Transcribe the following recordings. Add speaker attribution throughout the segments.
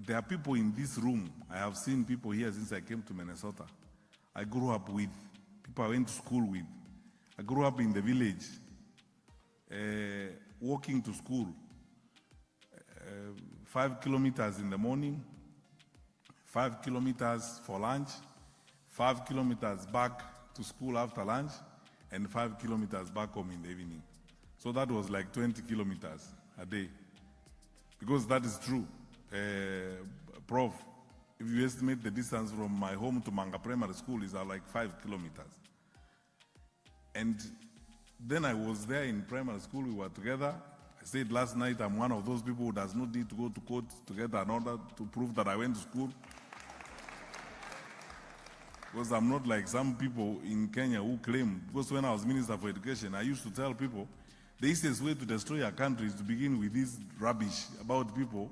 Speaker 1: there are people in this room. I have seen people here since I came to Minnesota. I grew up with, people I went to school with. I grew up in the village, walking to school, 5 kilometers in the morning, 5 kilometers for lunch, 5 kilometers back to school after lunch, and 5 kilometers back home in the evening. So that was like 20 kilometers a day. Because that is true. Prof, if you estimate the distance from my home to Manga Primary School is like 5 kilometers. And then I was there in primary school, we were together. I said last night I'm one of those people who does not need to go to court to get an order to prove that I went to school. Because I'm not like some people in Kenya who claim, because when I was Minister for Education, I used to tell people, the easiest way to destroy a country is to begin with this rubbish about people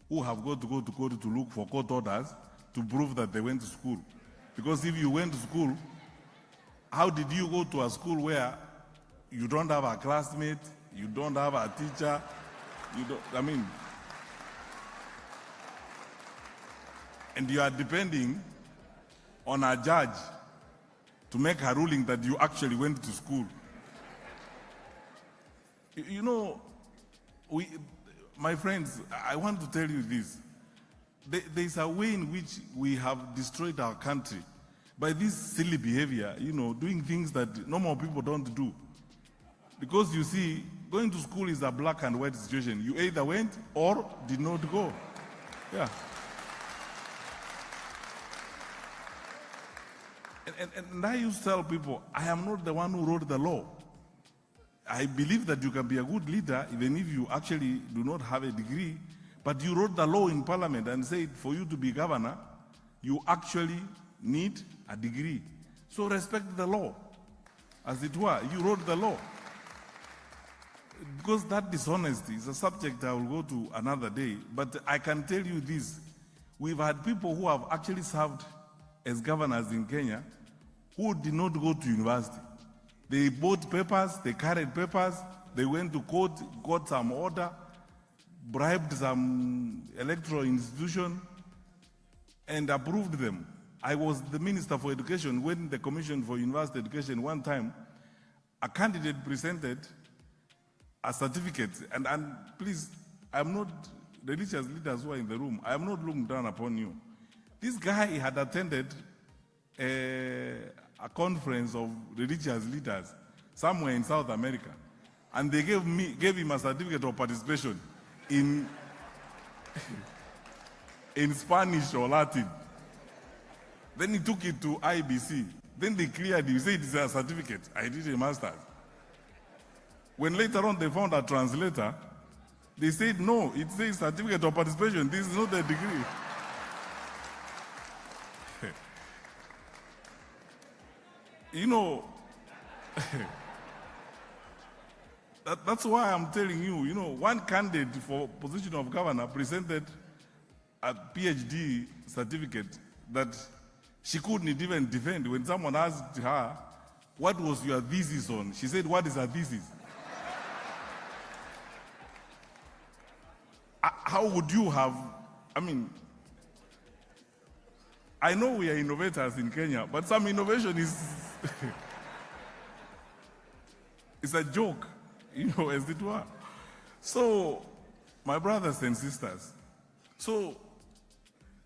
Speaker 1: who have got to go to court to look for court orders to prove that they went to school. Because if you went to school, how did you go to a school where you don't have a classmate, you don't have a teacher, and you are depending on a judge to make a ruling that you actually went to school. You know, my friends, I want to tell you this. There's a way in which we have destroyed our country by this silly behavior, you know, doing things that normal people don't do. Because you see, going to school is a black and white situation. You either went or did not go. Yeah. And I used to tell people, I am not the one who wrote the law. I believe that you can be a good leader even if you actually do not have a degree, but you wrote the law in parliament and said for you to be governor, you actually need a degree. So respect the law. As it were, you wrote the law. Because that dishonesty is a subject I will go to another day, but I can tell you this. We've had people who have actually served as governors in Kenya who did not go to university. They bought papers, they carried papers, they went to court, got some order, bribed some electoral institution, and approved them. I was the Minister for Education when the Commission for University Education one time, a candidate presented a certificate, and please, I'm not, religious leaders who are in the room, I am not looking down upon you. This guy had attended a conference of religious leaders somewhere in South America, and they gave him a certificate of participation in Spanish or Latin. Then he took it to IBC. Then they cleared it. He said it's a certificate. I did a master's. When later on they found a translator, they said, no, it says certificate of participation. This is not a degree. You know, that's why I'm telling you, you know, one candidate for position of governor presented a PhD certificate that she couldn't even defend. When someone asked her, what was your thesis on? She said, what is a thesis? How would you have, I mean, I know we are innovators in Kenya, but some innovation is, it's a joke, you know, as it were. So, my brothers and sisters, so,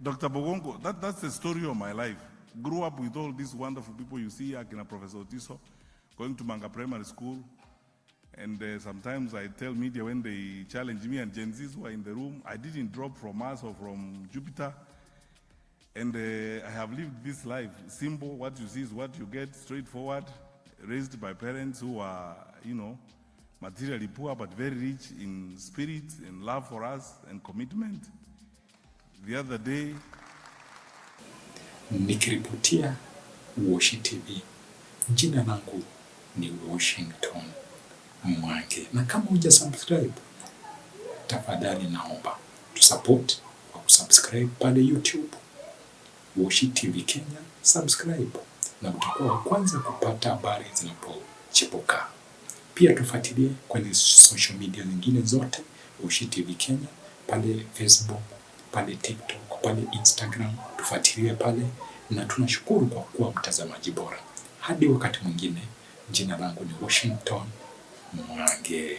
Speaker 1: Dr. Bogongo, that's the story of my life. Grew up with all these wonderful people you see here, Professor Otiso, going to Manga Primary School. And sometimes I tell media when they challenge me and Gen Zs who are in the room, I didn't drop from Mars or from Jupiter. And I have lived this life. Simple, what you see is what you get, straightforward, raised by parents who are, you know, materially poor but very rich in spirit and love for us and commitment. The other day,
Speaker 2: nikiripotia Washy TV. Jina langu ni Washington Mwangi. Na kama hujasubscribe, tafadhali naomba tusupport kwa kusubscribe pale YouTube Washy TV Kenya, subscribe na utakuwa wa kwanza kupata habari zinapochipuka. Pia tufuatilie kwenye social media zingine zote Washy TV Kenya, pale Facebook, pale TikTok, pale Instagram, tufuatilie pale, na tunashukuru kwa kuwa mtazamaji bora. Hadi wakati mwingine, jina langu ni Washington Mwange.